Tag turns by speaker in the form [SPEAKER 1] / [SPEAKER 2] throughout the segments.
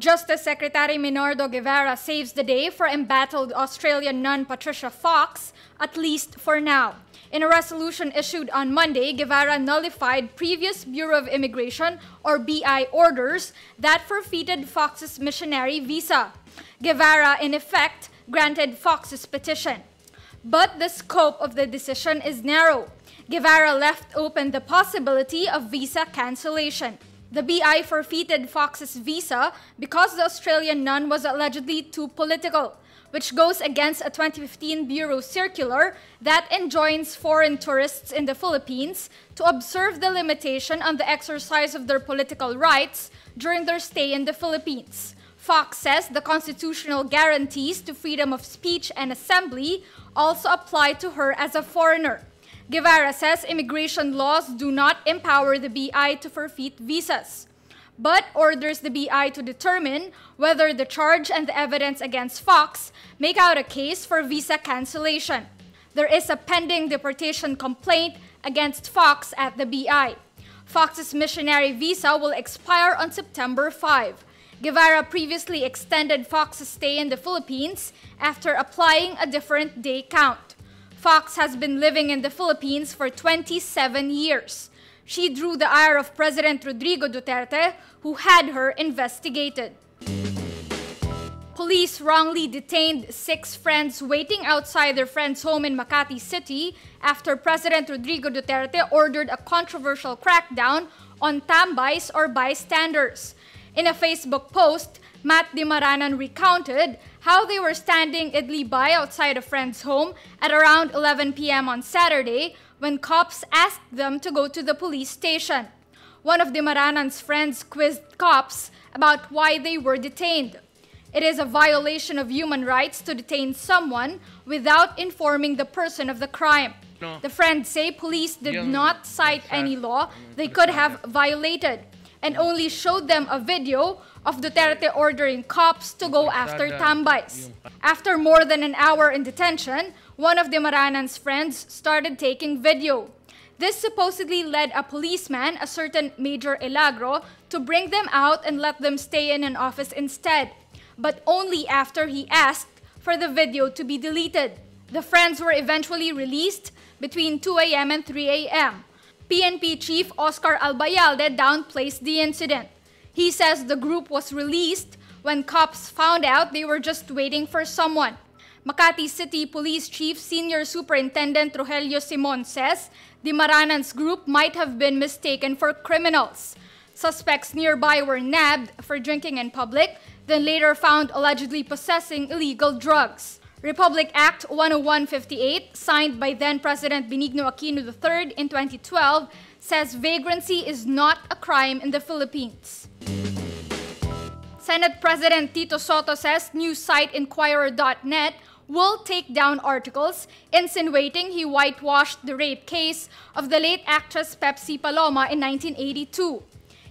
[SPEAKER 1] Justice Secretary Minardo Guevara saves the day for embattled Australian nun Patricia Fox, at least for now. In a resolution issued on Monday, Guevara nullified previous Bureau of Immigration or BI orders that forfeited Fox's missionary visa. Guevara, in effect, granted Fox's petition. But the scope of the decision is narrow. Guevara left open the possibility of visa cancellation. The BI forfeited Fox's visa because the Australian nun was allegedly too political, which goes against a 2015 Bureau circular that enjoins foreign tourists in the Philippines to observe the limitation on the exercise of their political rights during their stay in the Philippines. Fox says the constitutional guarantees to freedom of speech and assembly also apply to her as a foreigner. Guevara says immigration laws do not empower the BI to forfeit visas, but orders the BI to determine whether the charge and the evidence against Fox make out a case for visa cancellation. There is a pending deportation complaint against Fox at the BI. Fox's missionary visa will expire on September 5. Guevara previously extended Fox's stay in the Philippines after applying a different day count. Fox has been living in the Philippines for 27 years. She drew the ire of President Rodrigo Duterte, who had her investigated. Police wrongly detained 6 friends waiting outside their friend's home in Makati City after President Rodrigo Duterte ordered a controversial crackdown on tambays or bystanders. In a Facebook post, Matt Dimaranan recounted how they were standing idly by outside a friend's home at around 11 p.m. on Saturday when cops asked them to go to the police station. One of Dimaranan's friends quizzed cops about why they were detained. It is a violation of human rights to detain someone without informing the person of the crime. The friends say police did not cite any law they could have violated and only showed them a video of Duterte ordering cops to go after tambays. After more than an hour in detention, one of Dimaranan's friends started taking video. This supposedly led a policeman, a certain Major Elagro, to bring them out and let them stay in an office instead, but only after he asked for the video to be deleted. The friends were eventually released between 2 a.m. and 3 a.m. PNP Chief Oscar Albayalde downplays the incident. He says the group was released when cops found out they were just waiting for someone. Makati City Police Chief Senior Superintendent Rogelio Simon says Dimaranan's group might have been mistaken for criminals. Suspects nearby were nabbed for drinking in public, then later found allegedly possessing illegal drugs. Republic Act 10158, signed by then-President Benigno Aquino III in 2012, says vagrancy is not a crime in the Philippines. Senate President Tito Sotto says news site Inquirer.net will take down articles insinuating he whitewashed the rape case of the late actress Pepsi Paloma in 1982.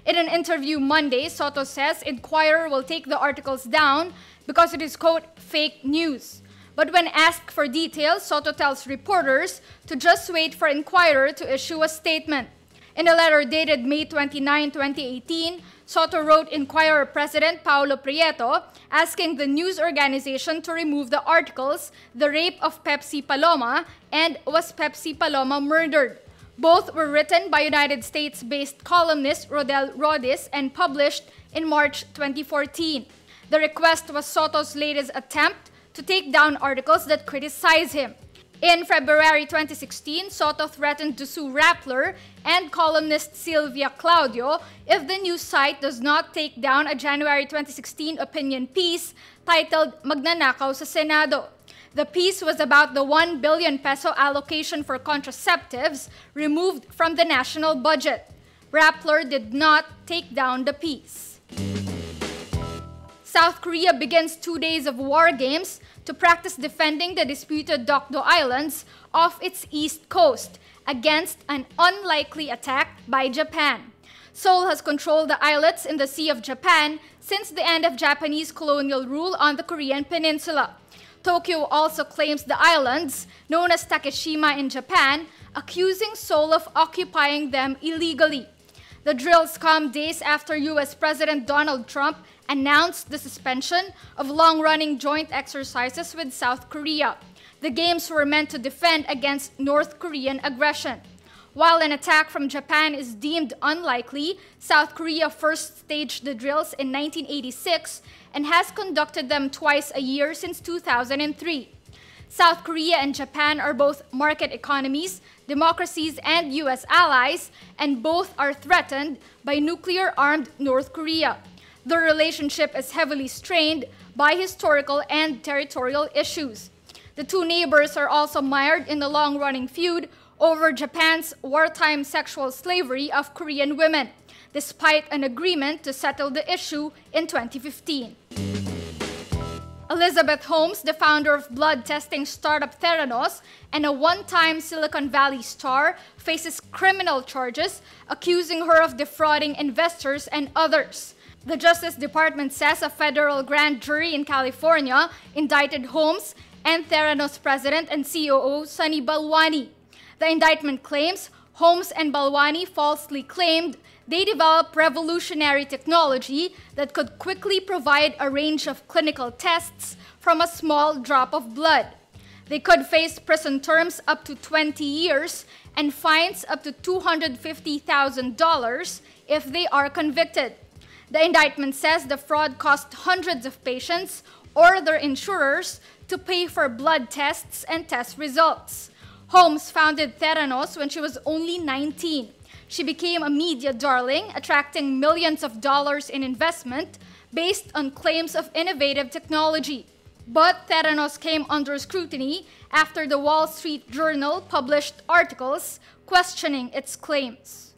[SPEAKER 1] In an interview Monday, Sotto says Inquirer will take the articles down because it is, quote, fake news. But when asked for details, Sotto tells reporters to just wait for Inquirer to issue a statement. In a letter dated May 29, 2018, Sotto wrote Inquirer President Paulo Prieto asking the news organization to remove the articles The Rape of Pepsi Paloma and Was Pepsi Paloma Murdered? Both were written by United States-based columnist Rodel Rodis and published in March 2014. The request was Sotto's latest attempt to take down articles that criticize him. In February 2016, Sotto threatened to sue Rappler and columnist Sylvia Claudio if the news site does not take down a January 2016 opinion piece titled Magnanakaw sa Senado. The piece was about the 1 billion peso allocation for contraceptives removed from the national budget. Rappler did not take down the piece. South Korea begins 2 days of war games to practice defending the disputed Dokdo Islands off its east coast against an unlikely attack by Japan. Seoul has controlled the islets in the Sea of Japan since the end of Japanese colonial rule on the Korean peninsula. Tokyo also claims the islands, known as Takeshima in Japan, accusing Seoul of occupying them illegally. The drills come days after U.S. President Donald Trump announced the suspension of long-running joint exercises with South Korea. The games were meant to defend against North Korean aggression. While an attack from Japan is deemed unlikely, South Korea first staged the drills in 1986 and has conducted them twice a year since 2003. South Korea and Japan are both market economies, democracies, and U.S. allies, and both are threatened by nuclear-armed North Korea. Their relationship is heavily strained by historical and territorial issues. The two neighbors are also mired in the long-running feud over Japan's wartime sexual slavery of Korean women, despite an agreement to settle the issue in 2015. Elizabeth Holmes, the founder of blood testing startup Theranos and a one-time Silicon Valley star, faces criminal charges accusing her of defrauding investors and others. The Justice Department says a federal grand jury in California indicted Holmes and Theranos president and COO Sunny Balwani. The indictment claims Holmes and Balwani falsely claimed they developed revolutionary technology that could quickly provide a range of clinical tests from a small drop of blood. They could face prison terms up to 20 years and fines up to $250,000 if they are convicted. The indictment says the fraud cost hundreds of patients or their insurers to pay for blood tests and test results. Holmes founded Theranos when she was only 19. She became a media darling, attracting millions of dollars in investment based on claims of innovative technology. But Theranos came under scrutiny after the Wall Street Journal published articles questioning its claims.